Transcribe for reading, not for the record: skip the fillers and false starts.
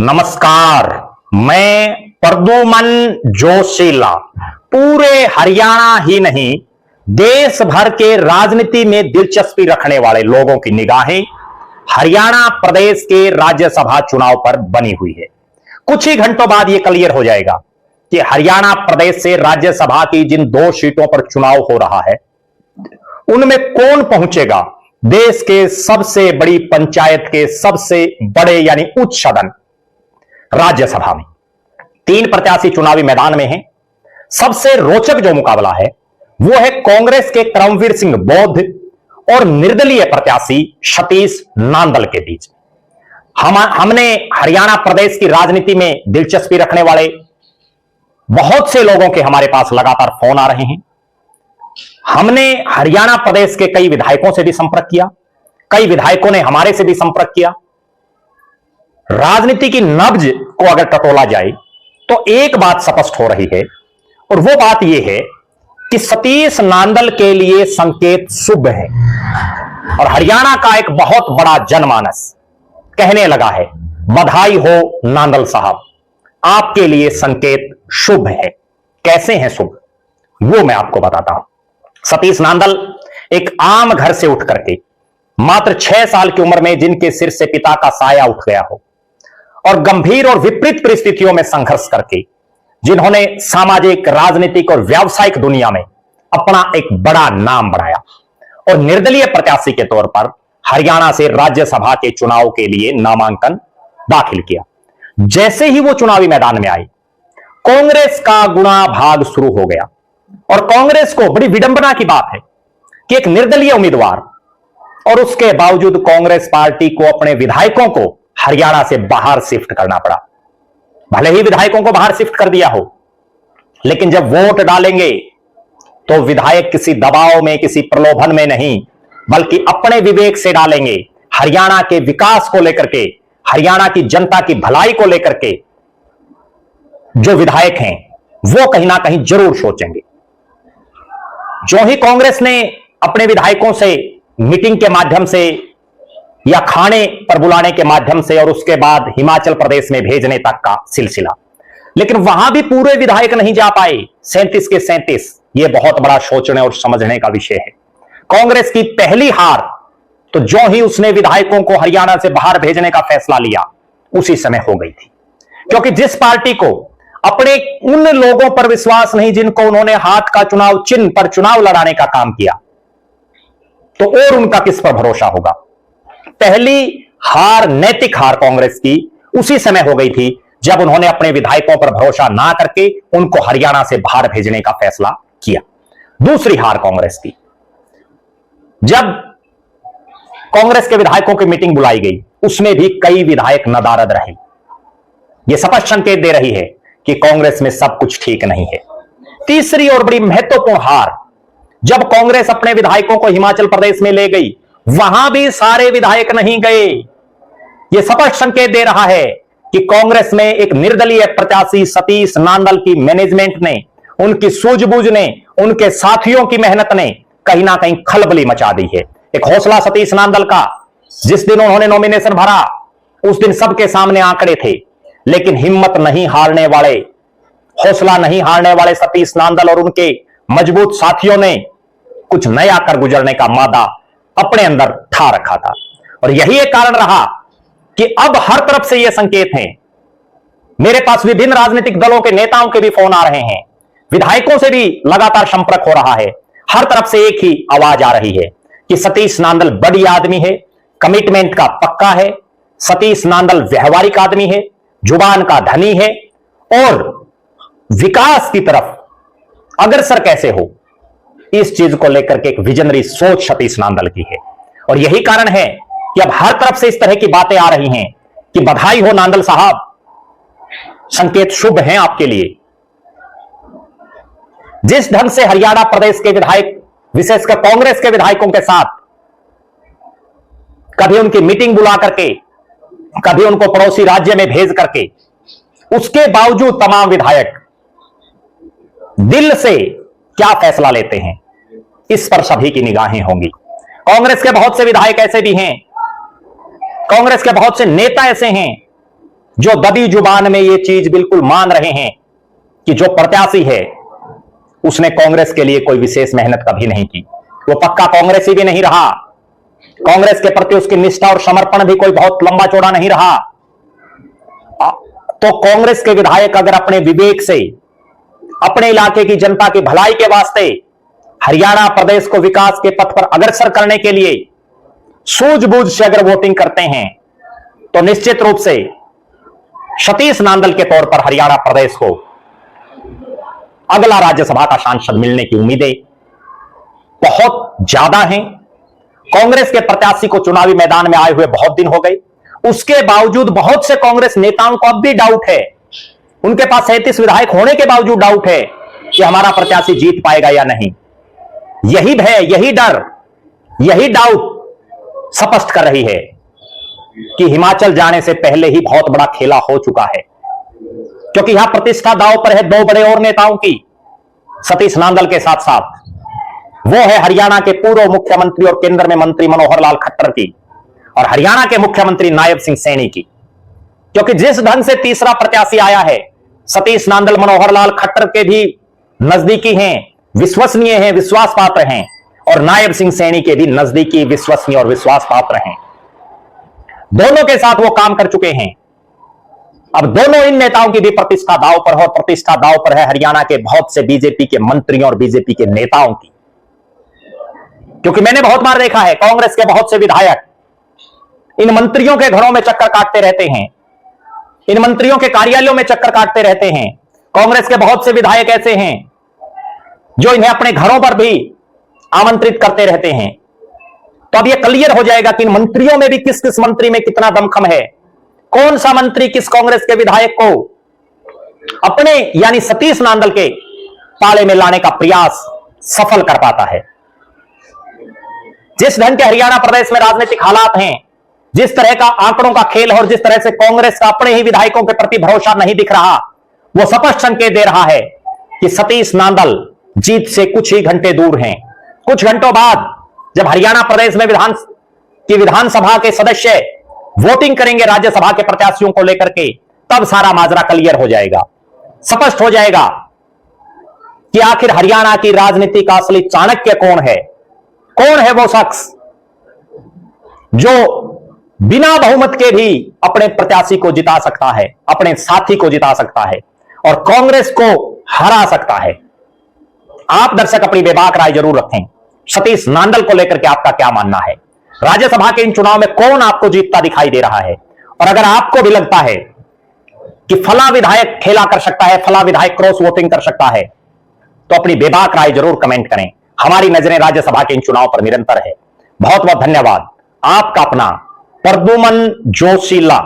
नमस्कार, मैं प्रद्युमन जोशीला पूरे हरियाणा ही नहीं देश भर के राजनीति में दिलचस्पी रखने वाले लोगों की निगाहें हरियाणा प्रदेश के राज्यसभा चुनाव पर बनी हुई है। कुछ ही घंटों बाद यह क्लियर हो जाएगा कि हरियाणा प्रदेश से राज्यसभा की जिन 2 सीटों पर चुनाव हो रहा है उनमें कौन पहुंचेगा देश के सबसे बड़ी पंचायत के सबसे बड़े यानी उच्च सदन राज्यसभा में। 3 प्रत्याशी चुनावी मैदान में हैं। सबसे रोचक जो मुकाबला है वो है कांग्रेस के करमवीर सिंह बौद्ध और निर्दलीय प्रत्याशी सतीश नांदल के बीच। हमने हरियाणा प्रदेश की राजनीति में दिलचस्पी रखने वाले बहुत से लोगों के हमारे पास लगातार फोन आ रहे हैं। हमने हरियाणा प्रदेश के कई विधायकों से भी संपर्क किया, कई विधायकों ने हमारे से भी संपर्क किया। राजनीति की नब्ज को अगर टटोला जाए तो एक बात स्पष्ट हो रही है और वो बात यह है कि सतीश नांदल के लिए संकेत शुभ है और हरियाणा का एक बहुत बड़ा जनमानस कहने लगा है, बधाई हो नांदल साहब, आपके लिए संकेत शुभ है। कैसे हैं शुभ, वो मैं आपको बताता हूं। सतीश नांदल एक आम घर से उठ करके मात्र 6 साल की उम्र में जिनके सिर से पिता का साया उठ गया हो और गंभीर और विपरीत परिस्थितियों में संघर्ष करके जिन्होंने सामाजिक, राजनीतिक और व्यावसायिक दुनिया में अपना एक बड़ा नाम बनाया और निर्दलीय प्रत्याशी के तौर पर हरियाणा से राज्यसभा के चुनाव के लिए नामांकन दाखिल किया। जैसे ही वो चुनावी मैदान में आई, कांग्रेस का गुणा भाग शुरू हो गया और कांग्रेस को बड़ी विडंबना की बात है कि एक निर्दलीय उम्मीदवार और उसके बावजूद कांग्रेस पार्टी को अपने विधायकों को हरियाणा से बाहर शिफ्ट करना पड़ा। भले ही विधायकों को बाहर शिफ्ट कर दिया हो, लेकिन जब वोट डालेंगे तो विधायक किसी दबाव में, किसी प्रलोभन में नहीं, बल्कि अपने विवेक से डालेंगे। हरियाणा के विकास को लेकर के, हरियाणा की जनता की भलाई को लेकर के जो विधायक हैं वो कहीं ना कहीं जरूर सोचेंगे। जो ही कांग्रेस ने अपने विधायकों से मीटिंग के माध्यम से या खाने पर बुलाने के माध्यम से और उसके बाद हिमाचल प्रदेश में भेजने तक का सिलसिला, लेकिन वहां भी पूरे विधायक नहीं जा पाए, 37 के 37। यह बहुत बड़ा सोचने और समझने का विषय है। कांग्रेस की पहली हार तो जो ही उसने विधायकों को हरियाणा से बाहर भेजने का फैसला लिया उसी समय हो गई थी, क्योंकि जिस पार्टी को अपने उन लोगों पर विश्वास नहीं जिनको उन्होंने हाथ का चुनाव चिन्ह पर चुनाव लड़ाने का काम किया, तो और उनका किस पर भरोसा होगा। पहली हार, नैतिक हार कांग्रेस की उसी समय हो गई थी जब उन्होंने अपने विधायकों पर भरोसा ना करके उनको हरियाणा से बाहर भेजने का फैसला किया। दूसरी हार कांग्रेस की, जब कांग्रेस के विधायकों की मीटिंग बुलाई गई उसमें भी कई विधायक नदारद रहे। यह स्पष्ट संकेत दे रही है कि कांग्रेस में सब कुछ ठीक नहीं है। तीसरी और बड़ी महत्वपूर्ण हार, जब कांग्रेस अपने विधायकों को हिमाचल प्रदेश में ले गई, वहां भी सारे विधायक नहीं गए। यह स्पष्ट संकेत दे रहा है कि कांग्रेस में एक निर्दलीय प्रत्याशी सतीश नांदल की मैनेजमेंट ने, उनकी सूझबूझ ने, उनके साथियों की मेहनत ने कहीं ना कहीं खलबली मचा दी है। एक हौसला सतीश नांदल का, जिस दिन उन्होंने नॉमिनेशन भरा उस दिन सबके सामने आंकड़े थे, लेकिन हिम्मत नहीं हारने वाले, हौसला नहीं हारने वाले सतीश नांदल और उनके मजबूत साथियों ने कुछ नया कर गुजरने का मादा अपने अंदर ठा रखा था। और यही एक कारण रहा कि अब हर तरफ से यह संकेत है, मेरे पास विभिन्न राजनीतिक दलों के नेताओं के भी फोन आ रहे हैं, विधायकों से भी लगातार संपर्क हो रहा है। हर तरफ से एक ही आवाज आ रही है कि सतीश नांदल बड़ी आदमी है, कमिटमेंट का पक्का है, सतीश नांदल व्यवहारिक आदमी है, जुबान का धनी है और विकास की तरफ अग्रसर कैसे हो, इस चीज को लेकर के एक विजनरी सोच सतीश नांदल की है। और यही कारण है कि अब हर तरफ से इस तरह की बातें आ रही हैं कि बधाई हो नांदल साहब, संकेत शुभ हैं आपके लिए। जिस ढंग से हरियाणा प्रदेश के विधायक, विशेषकर कांग्रेस के विधायकों के साथ कभी उनकी मीटिंग बुला करके, कभी उनको पड़ोसी राज्य में भेज करके, उसके बावजूद तमाम विधायक दिल से क्या फैसला लेते हैं, इस पर सभी की निगाहें होंगी। कांग्रेस के बहुत से विधायक ऐसे भी हैं, कांग्रेस के बहुत से नेता ऐसे हैं जो दबी जुबान में ये चीज बिल्कुल मान रहे हैं कि जो प्रत्याशी है उसने कांग्रेस के लिए कोई विशेष मेहनत कभी नहीं की, वो पक्का कांग्रेसी भी नहीं रहा, कांग्रेस के प्रति उसकी निष्ठा और समर्पण भी कोई बहुत लंबा चौड़ा नहीं रहा। तो कांग्रेस के विधायक अगर अपने विवेक से अपने इलाके की जनता की भलाई के वास्ते हरियाणा प्रदेश को विकास के पथ पर अग्रसर करने के लिए सूझबूझ से अगर वोटिंग करते हैं तो निश्चित रूप से सतीश नांदल के तौर पर हरियाणा प्रदेश को अगला राज्यसभा का सांसद मिलने की उम्मीदें बहुत ज्यादा हैं। कांग्रेस के प्रत्याशी को चुनावी मैदान में आए हुए बहुत दिन हो गए, उसके बावजूद बहुत से कांग्रेस नेताओं को अब भी डाउट है, उनके पास 37 विधायक होने के बावजूद डाउट है कि हमारा प्रत्याशी जीत पाएगा या नहीं। यही भय, यही डर, यही डाउट स्पष्ट कर रही है कि हिमाचल जाने से पहले ही बहुत बड़ा खेला हो चुका है, क्योंकि यहां प्रतिष्ठा दांव पर है दो बड़े और नेताओं की, सतीश नांदल के साथ साथ वो है हरियाणा के पूर्व मुख्यमंत्री और केंद्र में मंत्री मनोहर लाल खट्टर की, और हरियाणा के मुख्यमंत्री नायब सिंह सैनी की। क्योंकि जिस ढंग से तीसरा प्रत्याशी आया है, सतीश नांदल मनोहर लाल खट्टर के भी नजदीकी हैं, विश्वसनीय हैं, विश्वास पात्र हैं, और नायब सिंह सैनी के भी नजदीकी, विश्वसनीय और विश्वास पात्र हैं। दोनों के साथ वो काम कर चुके हैं। अब दोनों इन नेताओं की भी प्रतिष्ठा दांव पर है, और प्रतिष्ठा दांव पर है हरियाणा के बहुत से बीजेपी के मंत्रियों और बीजेपी के नेताओं की। क्योंकि मैंने बहुत बार देखा है कांग्रेस के बहुत से विधायक इन मंत्रियों के घरों में चक्कर काटते रहते हैं, इन मंत्रियों के कार्यालयों में चक्कर काटते रहते हैं। कांग्रेस के बहुत से विधायक ऐसे हैं जो इन्हें अपने घरों पर भी आमंत्रित करते रहते हैं। तो अब यह क्लियर हो जाएगा कि इन मंत्रियों में भी किस किस मंत्री में कितना दमखम है, कौन सा मंत्री किस कांग्रेस के विधायक को अपने यानी सतीश नांदल के पाले में लाने का प्रयास सफल कर पाता है। जिस ढंग के हरियाणा प्रदेश में राजनीतिक हालात हैं, जिस तरह का आंकड़ों का खेल है, और जिस तरह से कांग्रेस का अपने ही विधायकों के प्रति भरोसा नहीं दिख रहा, वो स्पष्ट संकेत दे रहा है कि सतीश नांदल जीत से कुछ ही घंटे दूर हैं। कुछ घंटों बाद जब हरियाणा प्रदेश में विधानसभा के सदस्य वोटिंग करेंगे राज्यसभा के प्रत्याशियों को लेकर के, तब सारा माजरा क्लियर हो जाएगा, स्पष्ट हो जाएगा कि आखिर हरियाणा की राजनीति का असली चाणक्य कौन है, कौन है वो शख्स जो बिना बहुमत के भी अपने प्रत्याशी को जिता सकता है, अपने साथी को जिता सकता है और कांग्रेस को हरा सकता है। आप दर्शक अपनी बेबाक राय जरूर रखें। सतीश नांदल को लेकर के आपका क्या मानना है? राज्यसभा के इन चुनाव में कौन आपको जीतता दिखाई दे रहा है? और अगर आपको भी लगता है कि फला विधायक खेला कर सकता है, फला विधायक क्रॉस वोटिंग कर सकता है, तो अपनी बेबाक राय जरूर कमेंट करें। हमारी नजरें राज्यसभा के इन चुनाव पर निरंतर है। बहुत बहुत धन्यवाद। आपका अपना प्रद्युमन जोशीला।